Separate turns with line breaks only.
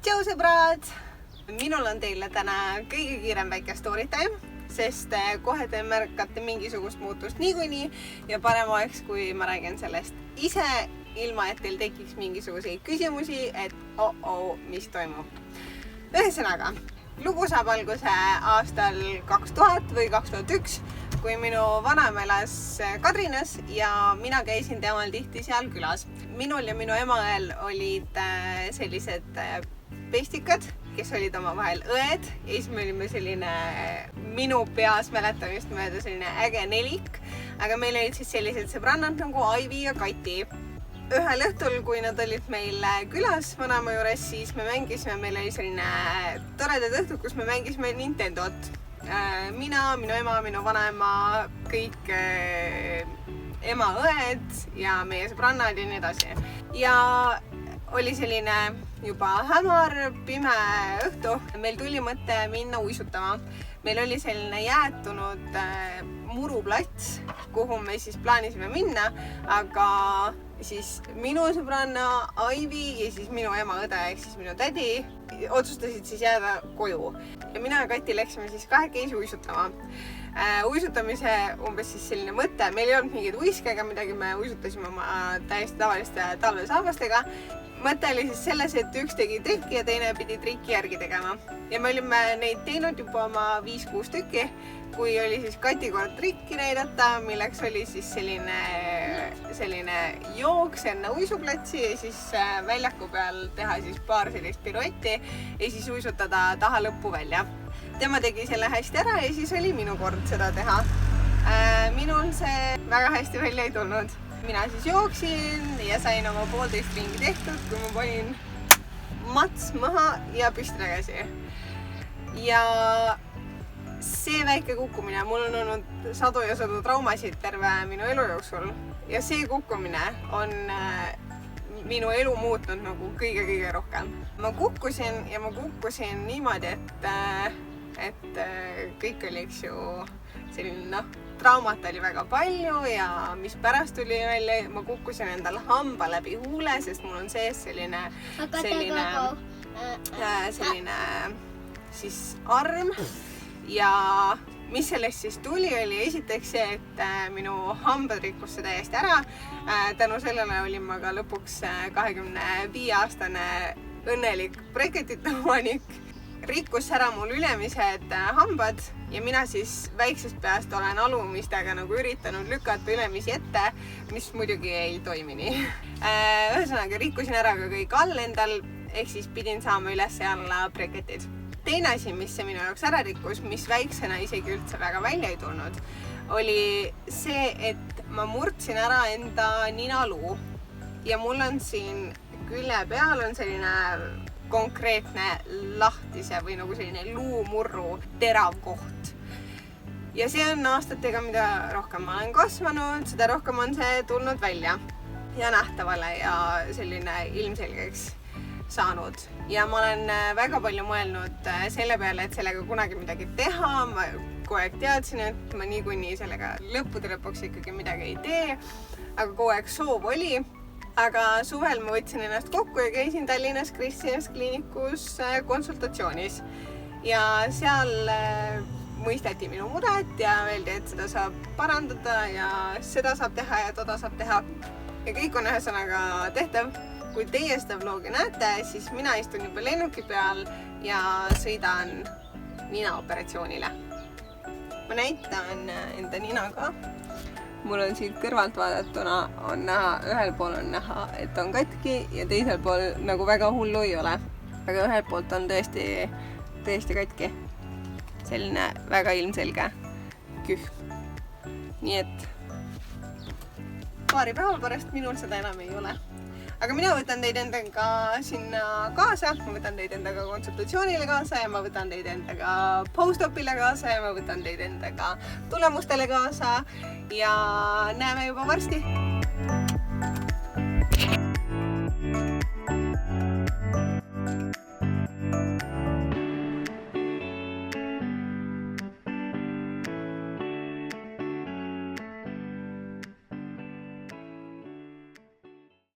Tšau sõbrad! Minul on teile täna kõige kiirem väike story time, sest kohe te märkate mingisugust muutust niikuinii ja parem oleks, kui ma räägin sellest ise, ilma et teil tekiks mingisuguseid küsimusi, et mis toimub. Ühesõnaga, lugu saab alguse aastal 2000 või 2001, kui minu vanaema elas Kadrinas ja mina käisin temal tihti seal külas. Minul ja minu emael olid sellised pestikad, kes olid omavahel õed ja siis me olime selline minu peas mäletamist mööda selline äge nelik, aga meil olid siis sellised sõbrannad nagu Aivi ja Kati. Ühel õhtul, kui nad olid meil külas vanaema juures, siis me mängisime, meil oli selline toredad õhtud, kus me mängisime Nintendot. Mina, minu ema, minu vanaema, kõik ema õed ja meie sõbrannad ja nii edasi. Ja oli selline juba hämar, pime õhtu. Meil tuli mõte minna uisutama. Meil oli selline jäätunud muruplats, kuhu me siis plaanisime minna, aga siis minu sõbranna Aivi ja siis minu ema õde ehk siis minu tädi otsustasid siis jääda koju. Ja mina ja Kati läksime siis kahekesi uisutama. Uisutamise umbes siis selline mõte, meil ei olnud mingeid uiske ega midagi, me uisutasime oma täiesti tavaliste talvesaabastega. Mõte oli siis selles, et üks tegi trikki ja teine pidi trikki järgi tegema. Ja me olime neid teinud juba oma 5-6 tükki, kui oli siis Kati kord trikki näidata, milleks oli siis selline jooks enne uisuplatsi ja siis väljaku peal teha siis paar sellist piruetti ja siis uisutada taha lõppu välja. Tema tegi selle hästi ära ja siis oli minu kord seda teha. Minul see väga hästi välja ei tulnud. Mina siis jooksin ja sain oma 1,5 ringi tehtud, kui ma panin mats maha ja püsti tagasi. Ja see väike kukkumine, mul on olnud sadu ja sadu traumasid terve minu elu jooksul ja see kukkumine on minu elu muutnud nagu kõige rohkem. Ma kukkusin niimoodi, et kõik oli eks ju selline traumat oli väga palju ja mis pärast tuli välja, ma kukkusin endal hamba läbi huule, sest mul on sees selline siis arm ja mis sellest siis tuli, oli esiteks see, et minu hambad rikkus see täiesti ära. Tänu sellele olin ma ka lõpuks 25-aastane õnnelik breketite omanik. Rikkus ära mul ülemised hambad ja mina siis väiksest peast olen alumistega nagu üritanud lükata ülemisi ette, mis muidugi ei toimi nii. Ühesõnaga rikkusin ära ka kõik all endal, ehk siis pidin saama üles ja alla breketid. Teine asi, mis see minu jaoks ära rikkus, mis väiksena isegi üldse väga välja ei tulnud, oli see, et ma murdsin ära enda ninaluu ja mul on siin külje peal on selline konkreetne lahtise või nagu selline luumurru terav koht. Ja see on aastatega, mida rohkem ma olen kasvanud, seda rohkem on see tulnud välja ja nähtavale ja selline ilmselgeks saanud. Ja ma olen väga palju mõelnud selle peale, et sellega kunagi midagi teha. Ma kogu aeg teadsin, et ma niikuinii sellega lõppude lõpuks ikkagi midagi ei tee, aga kogu aeg soov oli. Aga suvel ma võtsin ennast kokku ja käisin Tallinnas Kristinas kliinikus konsultatsioonis. Ja seal mõisteti minu muret ja öeldi, et seda saab parandada ja seda saab teha ja toda saab teha. Ja kõik on ühesõnaga tehtav. Kui teie seda vlogi näete, siis mina istun juba lennuki peal ja sõidan ninaoperatsioonile. Ma näitan enda nina ka. Mul on siit kõrvalt vaadatuna on näha, ühel pool on näha, et on katki ja teisel pool nagu väga hullu ei ole. Aga ühel poolt on tõesti katki. Selline väga ilmselge kühm. Nii et paari päeva pärast minul seda enam ei ole. Aga mina võtan teid endaga sinna kaasa, ma võtan teid endaga konsultatsioonile kaasa ja ma võtan teid endaga post-opile kaasa ja ma võtan teid endaga tulemustele kaasa ja näeme juba varsti.